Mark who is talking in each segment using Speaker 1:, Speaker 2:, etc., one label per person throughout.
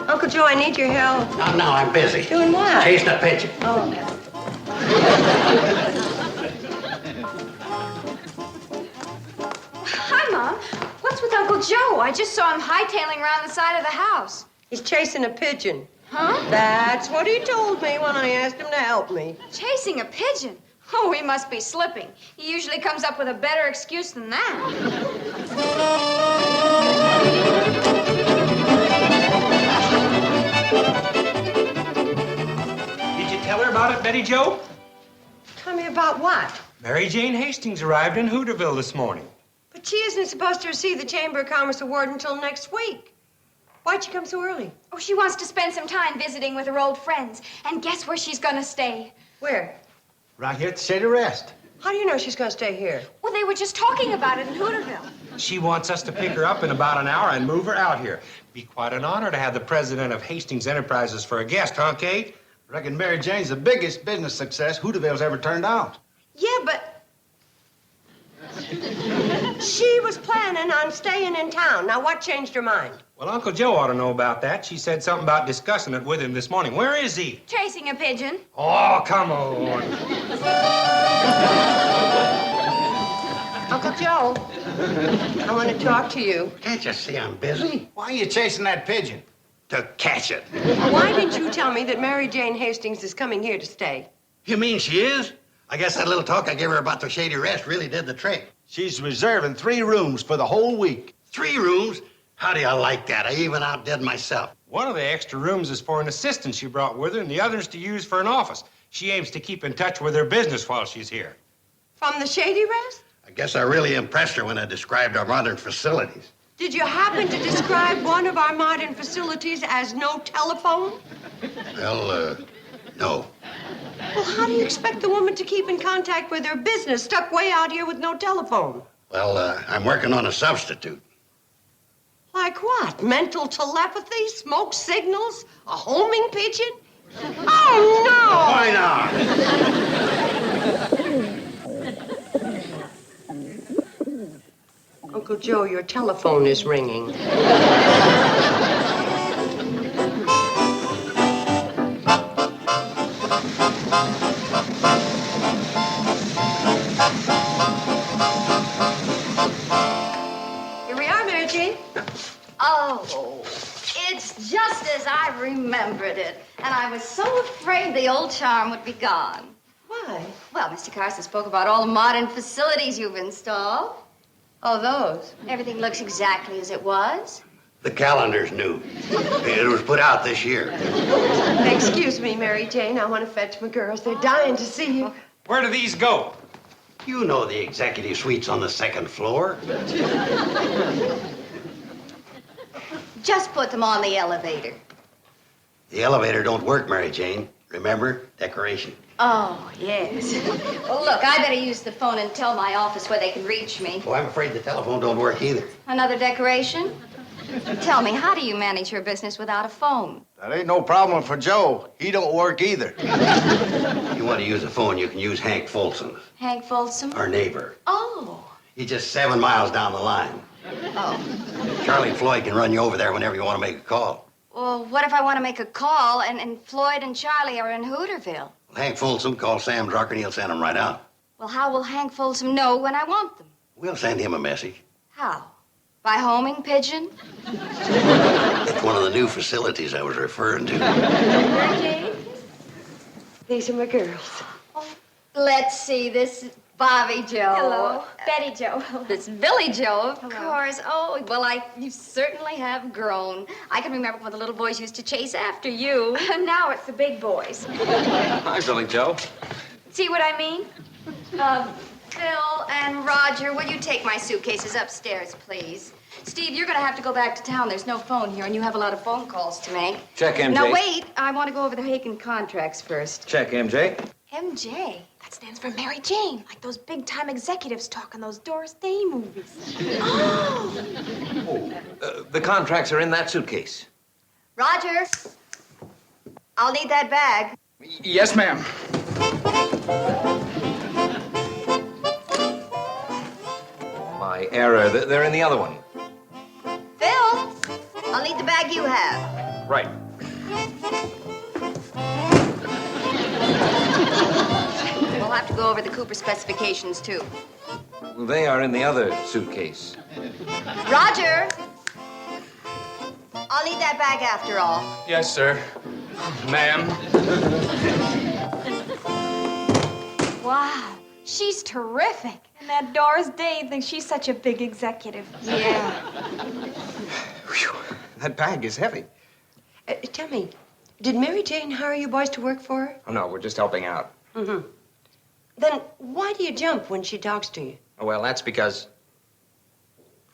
Speaker 1: Uncle Joe, I need your help.
Speaker 2: No, I'm busy.
Speaker 1: Doing what?
Speaker 2: Chasing a pigeon.
Speaker 1: Oh, okay.
Speaker 3: Hi, Mom. What's with Uncle Joe? I just saw him hightailing around the side of the house.
Speaker 1: He's chasing a pigeon.
Speaker 3: Huh?
Speaker 1: That's what he told me when I asked him to help me.
Speaker 3: Chasing a pigeon? Oh, he must be slipping. He usually comes up with a better excuse than that.
Speaker 4: Did you tell her about it, Betty Jo?
Speaker 1: Tell me about what?
Speaker 4: Mary Jane Hastings arrived in Hooterville this morning.
Speaker 1: But she isn't supposed to receive the Chamber of Commerce Award until next week. Why'd she come so early?
Speaker 3: Oh, she wants to spend some time visiting with her old friends. And guess where she's gonna stay?
Speaker 1: Where?
Speaker 5: Right here at the Shady Rest.
Speaker 1: How do you know she's gonna stay here?
Speaker 3: Well, they were just talking about it in Hooterville.
Speaker 4: She wants us to pick her up in about an hour and move her out here. Be quite an honor to have the president of Hastings Enterprises for a guest, huh, Kate?
Speaker 5: Reckon Mary Jane's the biggest business success Hooterville's ever turned out.
Speaker 1: Yeah, but... she was planning on staying in town. Now, what changed her mind?
Speaker 4: Well, Uncle Joe ought to know about that. She said something about discussing it with him this morning. Where is he?
Speaker 3: Chasing a pigeon.
Speaker 4: Oh, come on.
Speaker 1: Uncle Joe, I want to talk to you.
Speaker 2: Can't you see I'm busy?
Speaker 5: Why are you chasing that pigeon?
Speaker 2: To catch it.
Speaker 1: Why didn't you tell me that Mary Jane Hastings is coming here to stay?
Speaker 2: You mean she is? I guess that little talk I gave her about the Shady Rest really did the trick.
Speaker 5: She's reserving 3 rooms for the whole week.
Speaker 2: 3 rooms? How do you like that? I even outdid myself.
Speaker 4: One of the extra rooms is for an assistant she brought with her, and the other's to use for an office. She aims to keep in touch with her business while she's here.
Speaker 1: From the Shady Rest?
Speaker 2: I guess I really impressed her when I described our modern facilities.
Speaker 1: Did you happen to describe one of our modern facilities as no telephone?
Speaker 2: Well, no.
Speaker 1: Well, how do you expect the woman to keep in contact with her business stuck way out here with no telephone?
Speaker 2: Well, I'm working on a substitute.
Speaker 1: Like what? Mental telepathy? Smoke signals? A homing pigeon? Oh, no!
Speaker 2: Why not?
Speaker 1: Uncle Joe, your telephone is ringing. Here we are, Mary Jane.
Speaker 6: Oh, it's just as I remembered it. And I was so afraid the old charm would be gone.
Speaker 1: Why?
Speaker 6: Well, Mr. Carson spoke about all the modern facilities you've installed.
Speaker 1: Oh, those.
Speaker 6: Everything looks exactly as it was.
Speaker 2: The calendar's new. It was put out this year.
Speaker 1: Excuse me, Mary Jane. I want to fetch my girls. They're dying to see you.
Speaker 4: Where do these go?
Speaker 2: You know the executive suite's on the 2nd floor.
Speaker 6: Just put them on the elevator.
Speaker 2: The elevator don't work, Mary Jane. Remember? Decoration.
Speaker 6: Oh, yes. Well, look, I better use the phone and tell my office where they can reach me.
Speaker 2: Oh, I'm afraid the telephone don't work either.
Speaker 6: Another decoration? Tell me, how do you manage your business without a phone?
Speaker 5: That ain't no problem for Joe. He don't work either.
Speaker 2: If you want to use a phone, you can use Hank Folsom,
Speaker 6: Hank Folsom?
Speaker 2: our neighbor.
Speaker 6: Oh.
Speaker 2: He's just 7 miles down the line.
Speaker 6: Oh.
Speaker 2: Charlie and Floyd can run you over there whenever you want to make a call.
Speaker 6: Well, what if I want to make a call and Floyd and Charlie are in Hooterville?
Speaker 2: Hank Folsom, call Sam Drucker and he'll send them right out.
Speaker 6: Well, how will Hank Folsom know when I want them?
Speaker 2: We'll send him a message.
Speaker 6: How? By homing pigeon?
Speaker 2: It's one of the new facilities I was referring to.
Speaker 1: Mary Jane? These are my girls.
Speaker 6: Let's see, this is Bobbie Jo.
Speaker 3: Hello. Betty Jo.
Speaker 6: This is Billie Jo, of
Speaker 3: Hello.
Speaker 6: course. Oh, well, you certainly have grown. I can remember when the little boys used to chase after you.
Speaker 3: Now it's the big boys.
Speaker 7: Hi, Billie Jo.
Speaker 3: See what I mean?
Speaker 6: Phil and Roger, will you take my suitcases upstairs, please? Steve, you're gonna have to go back to town. There's no phone here, and you have a lot of phone calls to make.
Speaker 7: Check MJ.
Speaker 6: Now, wait. I want to go over the Haken contracts first.
Speaker 7: Check MJ.
Speaker 3: MJ. That stands for Mary Jane, like those big-time executives talk in those Doris Day movies. Oh!
Speaker 7: The contracts are in that suitcase.
Speaker 6: Roger, I'll need that bag.
Speaker 5: Yes, ma'am.
Speaker 7: My error. They're in the other one.
Speaker 6: Phil, I'll need the bag you have.
Speaker 7: Right.
Speaker 6: We'll have to go over the Cooper specifications, too.
Speaker 7: Well, they are in the other suitcase.
Speaker 6: Roger, I'll need that bag after all.
Speaker 5: Yes, sir. Ma'am.
Speaker 3: Wow, she's terrific. And that Doris Day thinks she's such a big executive.
Speaker 6: Yeah.
Speaker 5: Whew, that bag is heavy.
Speaker 1: Tell me, did Mary Jane hire you boys to work for her?
Speaker 5: Oh, no, we're just helping out.
Speaker 1: Mm-hmm. Then why do you jump when she talks to you?
Speaker 5: Oh, well, that's because...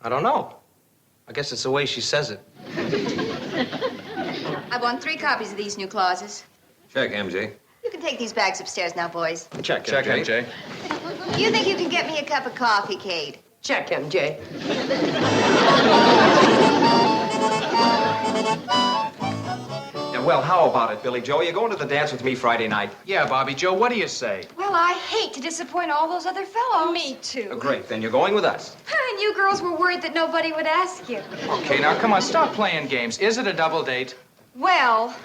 Speaker 5: I don't know. I guess it's the way she says it.
Speaker 6: I want 3 copies of these new clauses.
Speaker 7: Check MJ.
Speaker 6: You can take these bags upstairs now, boys.
Speaker 5: Check MJ.
Speaker 6: You think you can get me a cup of coffee, Kate?
Speaker 1: Check, MJ.
Speaker 8: Yeah, well, how about it, Billie Jo? You going to the dance with me Friday night?
Speaker 5: Yeah, Bobbie Jo, what do you say?
Speaker 3: Well, I hate to disappoint all those other fellows. Me too.
Speaker 8: Oh, great, then you're going with us.
Speaker 3: And you girls were worried that nobody would ask you.
Speaker 5: Okay, now, come on, stop playing games. Is it a double date?
Speaker 3: Well,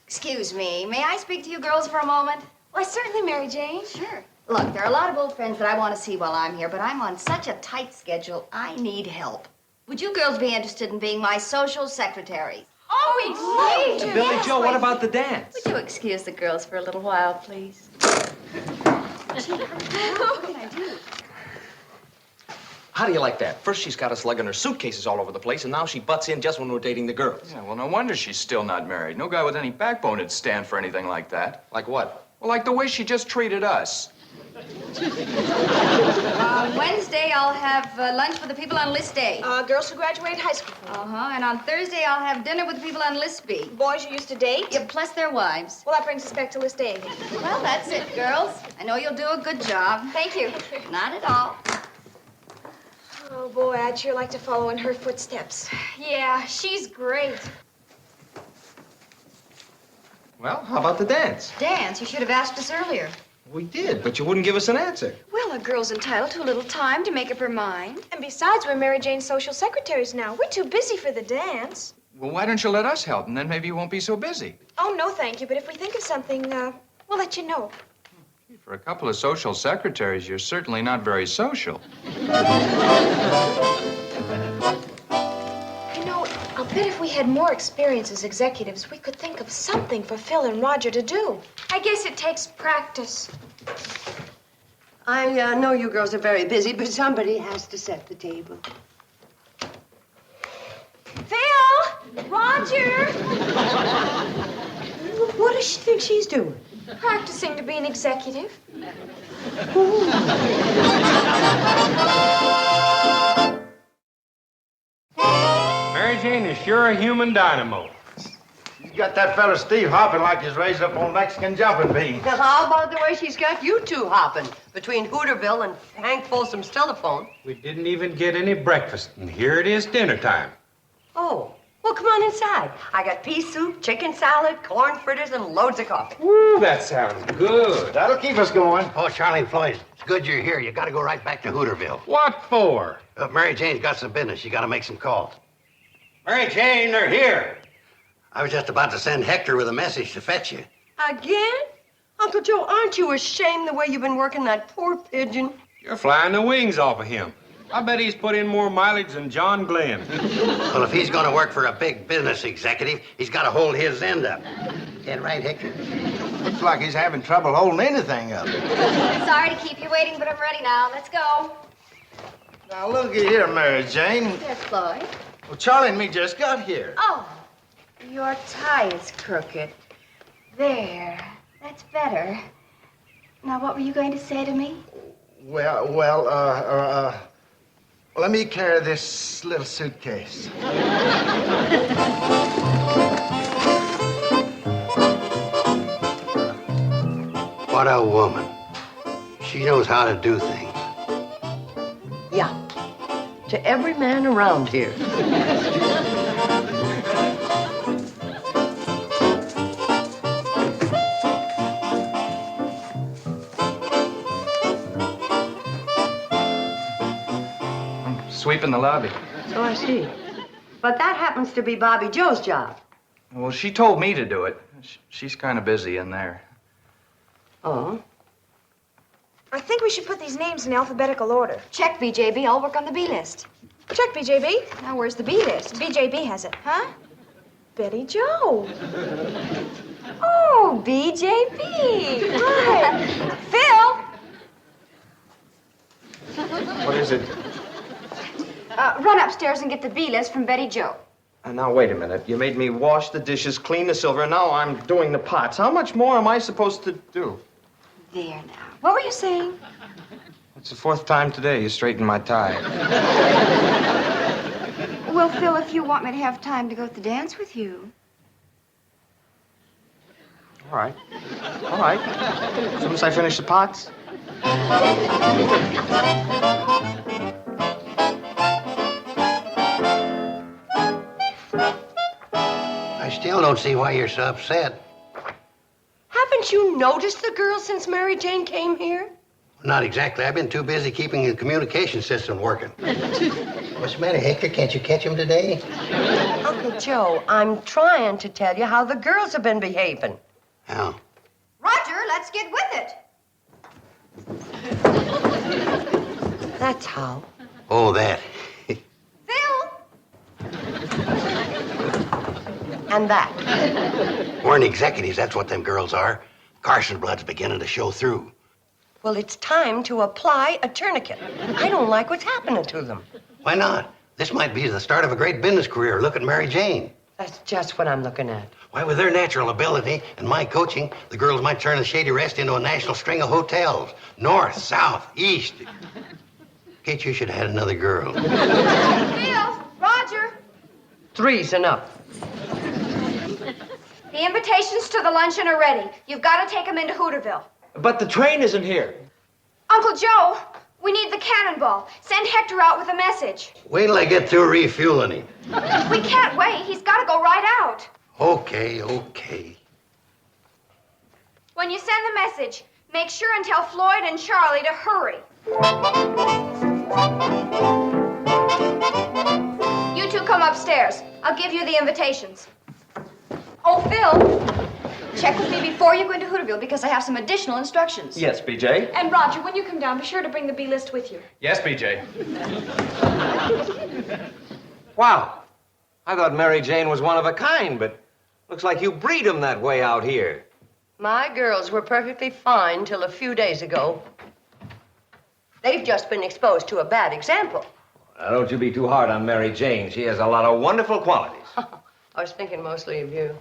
Speaker 6: Excuse me, may I speak to you girls for a moment?
Speaker 3: why, certainly, Mary Jane.
Speaker 6: Sure. Look, there are a lot of old friends that I want to see while I'm here, but I'm on such a tight schedule, I need help. Would you girls be interested in being my social secretaries?
Speaker 3: Oh, we'd love to.
Speaker 8: Billie Jo, what about the dance?
Speaker 6: Would you excuse the girls for a little while, please? What can I do?
Speaker 8: How do you like that? First, she's got us lugging her suitcases all over the place, and now she butts in just when we're dating the girls.
Speaker 9: Yeah, well, no wonder she's still not married. No guy with any backbone would stand for anything like that.
Speaker 8: Like what?
Speaker 9: Well, like the way she just treated us.
Speaker 6: Wednesday, I'll have lunch with the people on List A.
Speaker 3: Girls who graduated high school.
Speaker 6: Uh-huh. And on Thursday, I'll have dinner with the people on List B.
Speaker 3: Boys you used to date?
Speaker 6: Yeah, plus their wives.
Speaker 3: Well, that brings us back to List A again.
Speaker 6: Well, that's it, girls. I know you'll do a good job.
Speaker 3: Thank you.
Speaker 6: Not at all.
Speaker 3: Oh, boy, I'd sure like to follow in her footsteps. Yeah, she's great.
Speaker 7: Well, how about the dance?
Speaker 6: Dance, you should have asked us earlier.
Speaker 7: We did, but you wouldn't give us an answer.
Speaker 3: Well, a girl's entitled to a little time to make up her mind. And besides, we're Mary Jane's social secretaries now. We're too busy for the dance.
Speaker 9: Well, why don't you let us help, and then maybe you won't be so busy.
Speaker 3: Oh, no, thank you. But if we think of something, we'll let you know.
Speaker 9: For a couple of social secretaries, you're certainly not very social.
Speaker 3: You know, I'll bet if we had more experience as executives, we could think of something for Phil and Roger to do. I guess it takes practice.
Speaker 1: I know you girls are very busy, but somebody has to set the table.
Speaker 3: Phil! Roger!
Speaker 1: What does she think she's doing?
Speaker 3: Practicing to be an executive.
Speaker 4: Mary Jane is sure a human dynamo.
Speaker 5: You got that fella Steve hopping like he's raised up on Mexican jumping beans.
Speaker 1: Now, how about the way she's got you two hopping between Hooterville and Hank Folsom's telephone?
Speaker 4: We didn't even get any breakfast, and here it is dinner time.
Speaker 1: Oh, well, come on inside. I got pea soup, chicken salad, corn fritters, and loads of coffee.
Speaker 4: Woo, that sounds good.
Speaker 5: That'll keep us going.
Speaker 2: Oh, Charlie and Floyd, it's good you're here. You gotta go right back to Hooterville.
Speaker 4: What for?
Speaker 2: Mary Jane's got some business. You gotta make some calls.
Speaker 4: Mary Jane, they're here.
Speaker 2: I was just about to send Hector with a message to fetch you.
Speaker 1: Again? Uncle Joe, aren't you ashamed the way you've been working that poor pigeon?
Speaker 4: You're flying the wings off of him. I bet he's put in more mileage than John Glenn.
Speaker 2: Well, if he's gonna work for a big business executive, he's gotta hold his end up. That right, Hector?
Speaker 5: Looks like he's having trouble holding anything up.
Speaker 6: Sorry to keep you waiting, but I'm ready now. Let's go.
Speaker 5: Now, looky here, Mary Jane.
Speaker 6: There's Floyd.
Speaker 5: Well, Charlie and me just got here.
Speaker 6: Oh, your tie is crooked. There. That's better. Now, what were you going to say to me?
Speaker 10: Let me carry this little suitcase.
Speaker 2: What a woman. She knows how to do things.
Speaker 1: Yeah. To every man around here.
Speaker 9: Sweeping the lobby.
Speaker 1: So I see. But that happens to be Bobbie Jo's job.
Speaker 9: Well, she told me to do it. She's kind of busy in there.
Speaker 1: Oh?
Speaker 3: I think we should put these names in alphabetical order.
Speaker 6: Check, BJB. I'll work on the B list.
Speaker 3: Check, BJB.
Speaker 6: Now, where's the B list?
Speaker 3: BJB has it. Huh? Betty Jo.
Speaker 6: Oh, BJB.
Speaker 3: Right. Phil.
Speaker 8: What is it?
Speaker 6: Run upstairs and get the B list from Betty Jo.
Speaker 8: Now, wait a minute. You made me wash the dishes, clean the silver, and now I'm doing the pots. How much more am I supposed to do?
Speaker 6: There now. What were you saying?
Speaker 4: It's the fourth time today you straightened my tie.
Speaker 6: Well, Phil, if you want me to have time to go to the dance with you.
Speaker 4: All right. All right. As soon as I finish the pots.
Speaker 2: I still don't see why you're so upset.
Speaker 1: Haven't you noticed the girl since Mary Jane came here?
Speaker 2: Not exactly. I've been too busy keeping the communication system working. What's the matter, Hector? Can't you catch him today?
Speaker 1: Uncle Joe, I'm trying to tell you how the girls have been behaving.
Speaker 2: How?
Speaker 6: Roger, let's get with it.
Speaker 1: That's how.
Speaker 2: Oh, that.
Speaker 6: Phil!
Speaker 1: And that.
Speaker 2: We're executives, that's what them girls are. Carson blood's beginning to show through.
Speaker 1: Well, it's time to apply a tourniquet. I don't like what's happening to them.
Speaker 2: Why not? This might be the start of a great business career. Look at Mary Jane.
Speaker 1: That's just what I'm looking at.
Speaker 2: Why, with their natural ability and my coaching, the girls might turn the Shady Rest into a national string of hotels. North, south, east. Kate, you should have had another girl.
Speaker 3: Phil. Roger.
Speaker 1: 3's enough.
Speaker 3: The invitations to the luncheon are ready. You've got to take them into Hooterville.
Speaker 8: But the train isn't here.
Speaker 3: Uncle Joe, we need the cannonball. Send Hector out with a message.
Speaker 2: Wait till I get through refueling him.
Speaker 3: We can't wait. He's got to go right out.
Speaker 2: Okay.
Speaker 3: When you send the message, make sure and tell Floyd and Charley to hurry. You two come upstairs. I'll give you the invitations. Oh, Phil,
Speaker 6: Check with me before you go into Hooterville because I have some additional instructions.
Speaker 8: Yes, BJ.
Speaker 3: and Roger, when you come down, be sure to bring the B list with you.
Speaker 9: Yes, BJ.
Speaker 7: Wow. I thought Mary Jane was one of a kind, but looks like you breed 'em that way out here.
Speaker 1: My girls were perfectly fine till a few days ago. They've just been exposed to a bad example.
Speaker 7: Now, don't you be too hard on Mary Jane. She has a lot of wonderful qualities.
Speaker 1: I was thinking mostly of you.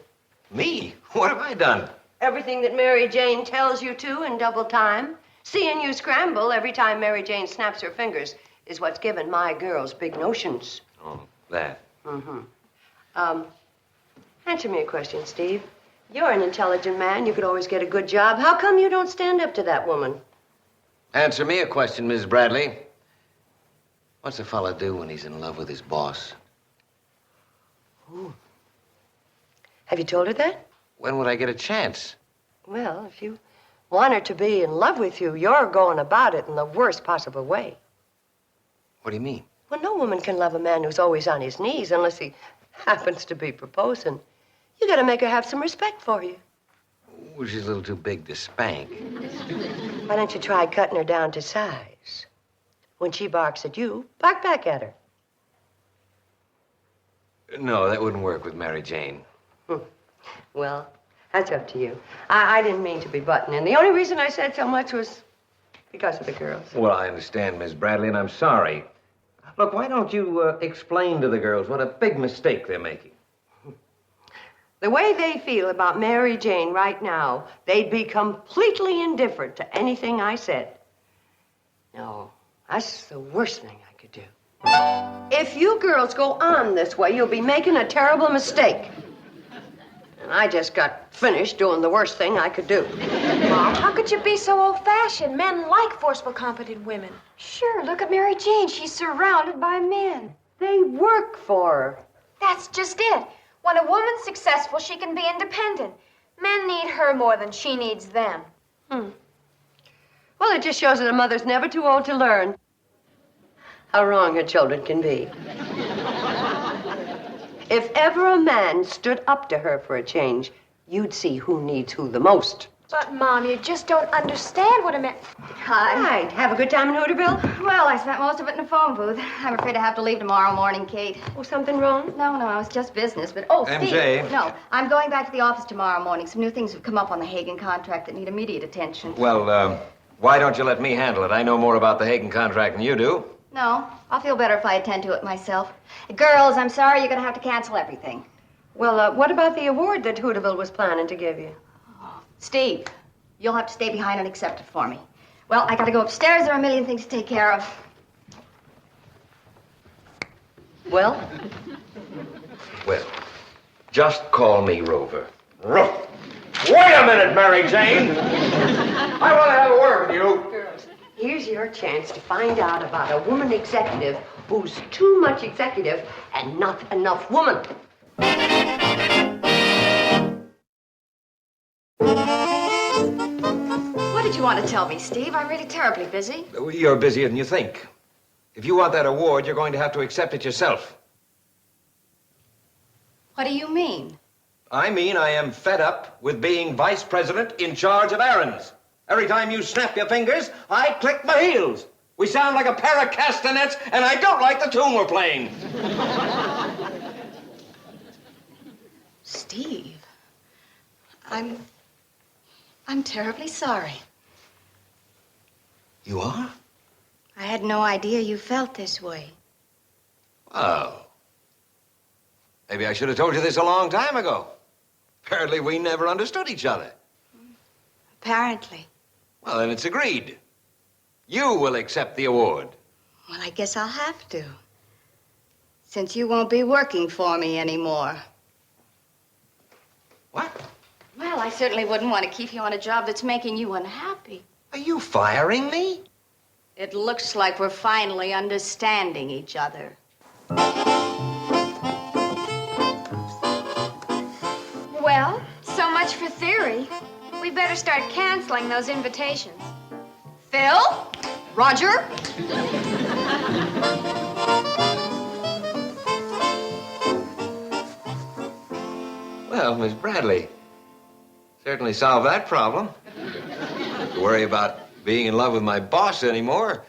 Speaker 7: Me? What have I done?
Speaker 1: Everything that Mary Jane tells you to in double time. Seeing you scramble every time Mary Jane snaps her fingers is what's given my girls big notions.
Speaker 7: Oh, that.
Speaker 1: Mm-hmm. Answer me a question, Steve. You're an intelligent man. You could always get a good job. How come you don't stand up to that woman?
Speaker 7: Answer me a question, Miss Bradley. What's a fella do when he's in love with his boss?
Speaker 1: Ooh. Have you told her that?
Speaker 7: When would I get a chance?
Speaker 1: Well, if you want her to be in love with you, you're going about it in the worst possible way.
Speaker 7: What do you mean?
Speaker 1: Well, no woman can love a man who's always on his knees unless he happens to be proposing. You gotta make her have some respect for you.
Speaker 7: Ooh, she's a little too big to spank.
Speaker 1: Why don't you try cutting her down to size? When she barks at you, bark back at her.
Speaker 7: No, that wouldn't work with Mary Jane.
Speaker 1: Well, that's up to you. I didn't mean to be butting in. The only reason I said so much was because of the girls.
Speaker 7: Well, I understand, Miss Bradley, and I'm sorry. Look, why don't you explain to the girls what a big mistake they're making?
Speaker 1: The way they feel about Mary Jane right now, they'd be completely indifferent to anything I said. No, that's the worst thing I could do. If you girls go on this way, you'll be making a terrible mistake. And I just got finished doing the worst thing I could do.
Speaker 3: Mom, how could you be so old-fashioned? Men like forceful, competent women.
Speaker 6: Sure, look at Mary Jane. She's surrounded by men.
Speaker 1: They work for her.
Speaker 3: That's just it. When a woman's successful, she can be independent. Men need her more than she needs them.
Speaker 1: Well, it just shows that a mother's never too old to learn how wrong her children can be. If ever a man stood up to her for a change, you'd see who needs who the most.
Speaker 3: But, Mom, you just don't understand what a man...
Speaker 6: Hi.
Speaker 1: Right. Have a good time in Hooterville?
Speaker 6: Well, I spent most of it in a phone booth. I'm afraid I have to leave tomorrow morning, Kate.
Speaker 1: Oh, something wrong?
Speaker 6: No, it was just business, but... Oh, Steve.
Speaker 7: MJ.
Speaker 6: No, I'm going back to the office tomorrow morning. Some new things have come up on the Hagen contract that need immediate attention.
Speaker 7: Well, why don't you let me handle it? I know more about the Hagen contract than you do.
Speaker 6: No, I'll feel better if I attend to it myself. Girls, I'm sorry you're going to have to cancel everything.
Speaker 1: Well, what about the award that Hooterville was planning to give you?
Speaker 6: Steve, you'll have to stay behind and accept it for me. Well, I got to go upstairs. There are a million things to take care of.
Speaker 1: Well?
Speaker 7: Well, just call me Rover. Rufe! Wait a minute, Mary Jane! I want to have a word with you.
Speaker 1: Girls, here's your chance to find out about a woman executive who's too much executive and not enough woman.
Speaker 6: What did you want to tell me, Steve? I'm really terribly busy.
Speaker 7: You're busier than you think. If you want that award, you're going to have to accept it yourself.
Speaker 6: What do you mean?
Speaker 7: I mean, I am fed up with being vice president in charge of errands. Every time you snap your fingers, I click my heels. We sound like a pair of castanets, and I don't like the tune we're playing.
Speaker 6: Steve, I'm terribly sorry.
Speaker 7: You are?
Speaker 6: I had no idea you felt this way.
Speaker 7: Oh. Maybe I should have told you this a long time ago. Apparently, we never understood each other.
Speaker 6: Apparently.
Speaker 7: Well, then it's agreed. You will accept the award.
Speaker 6: Well, I guess I'll have to. Since you won't be working for me anymore.
Speaker 7: What?
Speaker 6: Well, I certainly wouldn't want to keep you on a job that's making you unhappy.
Speaker 7: Are you firing me?
Speaker 6: It looks like we're finally understanding each other.
Speaker 3: Well, so much for theory. We better start canceling those invitations.
Speaker 6: Phil? Roger?
Speaker 7: Well, Miss Bradley, certainly solved that problem. Don't have to worry about being in love with my boss anymore.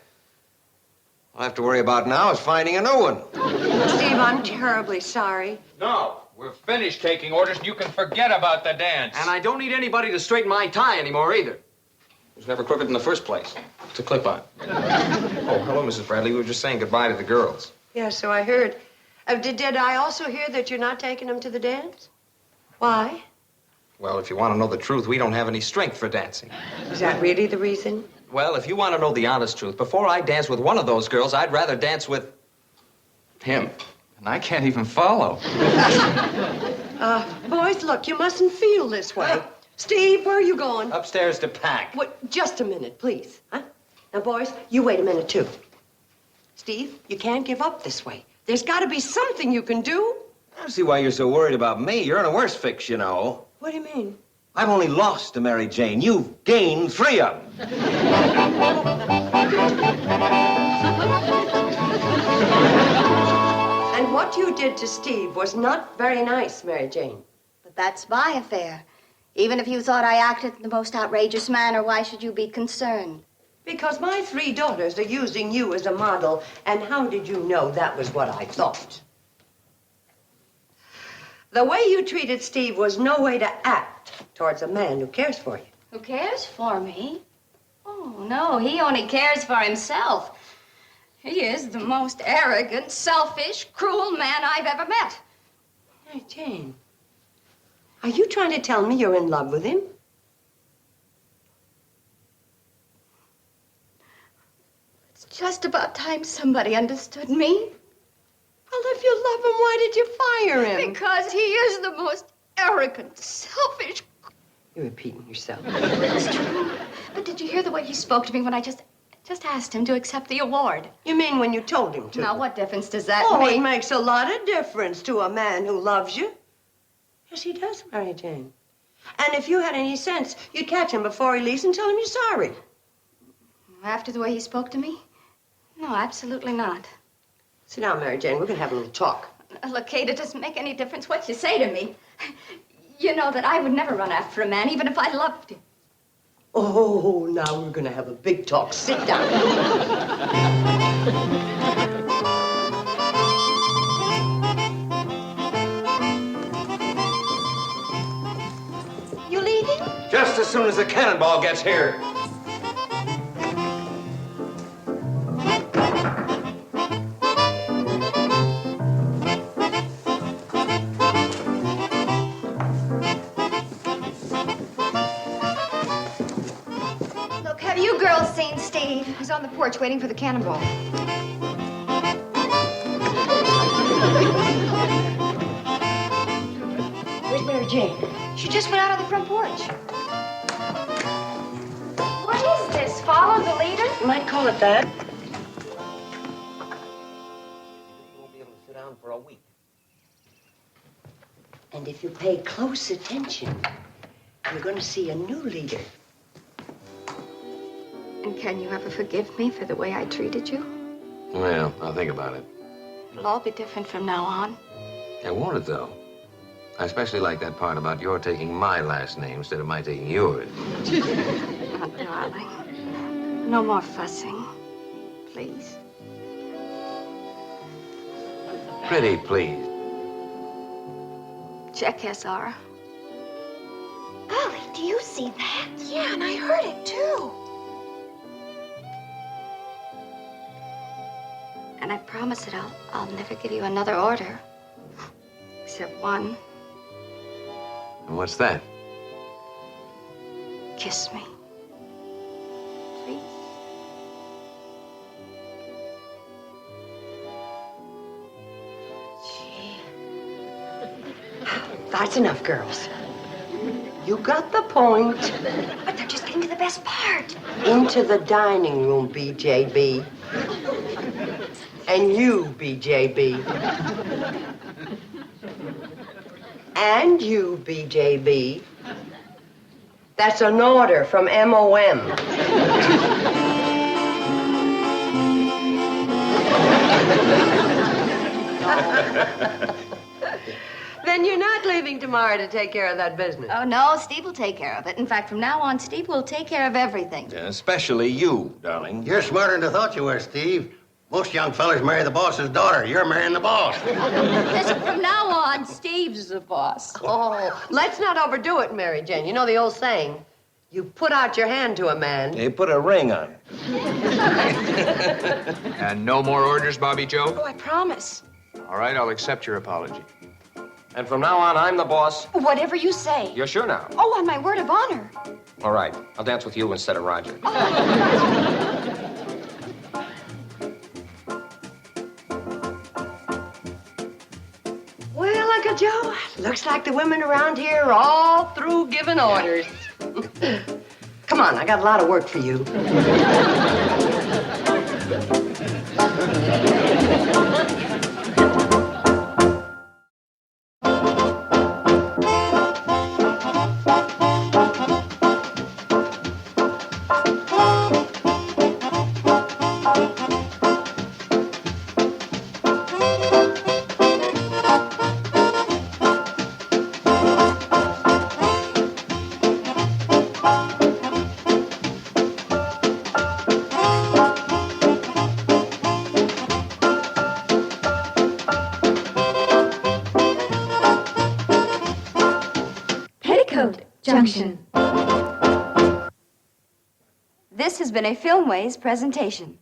Speaker 7: All I have to worry about now is finding a new one.
Speaker 1: Steve, I'm terribly sorry.
Speaker 9: No, we're finished taking orders, and you can forget about the dance.
Speaker 5: And I don't need anybody to straighten my tie anymore either. It was never crooked in the first place. It's a clip-on. Oh, hello, Mrs. Bradley. We were just saying goodbye to the girls.
Speaker 1: Yeah, so I heard. Did I also hear that you're not taking them to the dance? Why?
Speaker 5: Well, if you want to know the truth, we don't have any strength for dancing.
Speaker 1: Is that really the reason?
Speaker 5: Well, if you want to know the honest truth, before I dance with one of those girls, I'd rather dance with him.
Speaker 9: And I can't even follow.
Speaker 1: Boys, look, you mustn't feel this way. Steve, where are you going?
Speaker 5: Upstairs to pack.
Speaker 1: What? Just a minute, please. Huh? Now, boys, you wait a minute, too. Steve, you can't give up this way. There's got to be something you can do.
Speaker 7: I don't see why you're so worried about me. You're in a worse fix, you know.
Speaker 1: What do you mean?
Speaker 7: I've only lost to Mary Jane. You've gained 3 of them.
Speaker 1: And what you did to Steve was not very nice, Mary Jane.
Speaker 6: But that's my affair. Even if you thought I acted in the most outrageous manner, why should you be concerned?
Speaker 1: Because my 3 daughters are using you as a model, and how did you know that was what I thought? The way you treated Steve was no way to act towards a man who cares for you.
Speaker 6: Who cares for me? Oh, no, he only cares for himself. He is the most arrogant, selfish, cruel man I've ever met.
Speaker 1: Hey, Jane, are you trying to tell me you're in love with him?
Speaker 6: Just about time somebody understood me.
Speaker 1: Well, if you love him, why did you fire him?
Speaker 6: Because he is the most arrogant, selfish...
Speaker 1: You're repeating yourself.
Speaker 6: It's true. But did you hear the way he spoke to me when I just asked him to accept the award?
Speaker 1: You mean when you told him to?
Speaker 6: Now, what difference does that
Speaker 1: Oh,
Speaker 6: make?
Speaker 1: it makes a lot of difference to a man who loves you. Yes, he does, Mary Jane. And if you had any sense, you'd catch him before he leaves and tell him you're sorry.
Speaker 6: After the way he spoke to me? No, absolutely not.
Speaker 1: Sit down, Mary Jane. We're going to have a little talk.
Speaker 6: Look, Kate, it doesn't make any difference what you say to me. You know that I would never run after a man, even if I loved him.
Speaker 1: Oh, now we're going to have a big talk. Sit down. You leaving?
Speaker 7: Just as soon as the cannonball gets here.
Speaker 3: Look, have you girls seen Steve? He's on the porch waiting for the cannonball.
Speaker 1: Where's Mary Jane?
Speaker 3: She just went out on the front porch. What is this? Follow the leader?
Speaker 1: You might call it that.
Speaker 2: You won't be able to sit down for a week.
Speaker 1: And if you pay close attention, you're going to see a new leader.
Speaker 6: And can you ever forgive me for the way I treated you?
Speaker 7: Well, I'll think about it.
Speaker 6: It'll all be different from now on.
Speaker 7: Yeah, won't it, though? I especially like that part about your taking my last name instead of my taking yours.
Speaker 6: Oh, darling. No more fussing. Please.
Speaker 7: Pretty pleased.
Speaker 6: Check SR.
Speaker 3: Golly, do you see that? Yeah, and I heard it, too.
Speaker 6: And I promise that I'll never give you another order. Except one.
Speaker 7: And what's that?
Speaker 6: Kiss me. Please.
Speaker 1: Gee. That's enough, girls. You got the point.
Speaker 3: But they're just getting to the best part.
Speaker 1: Into the dining room, BJB. And you, BJB. And you, BJB. That's an order from MOM. Then you're not leaving tomorrow to take care of that business.
Speaker 6: Oh, no, Steve will take care of it. In fact, from now on, Steve will take care of everything.
Speaker 7: Yeah, especially you, darling.
Speaker 2: You're smarter than I thought you were, Steve. Most young fellas marry the boss's daughter. You're marrying the boss.
Speaker 6: Listen, from now on, Steve's the boss.
Speaker 1: Oh, let's not overdo it, Mary Jane. You know the old saying, you put out your hand to a man.
Speaker 7: They put a ring on it.
Speaker 5: And no more orders, Bobbie Jo?
Speaker 3: Oh, I promise.
Speaker 5: All right, I'll accept your apology.
Speaker 8: And from now on, I'm the boss.
Speaker 3: Whatever you say.
Speaker 8: You're sure now?
Speaker 3: Oh, on my word of honor.
Speaker 8: All right. I'll dance with you instead of Roger.
Speaker 1: Well, Uncle Joe, looks like the women around here are all through giving orders. Come on, I got a lot of work for you.
Speaker 3: Petticoat Junction.
Speaker 6: This has been a Filmways presentation.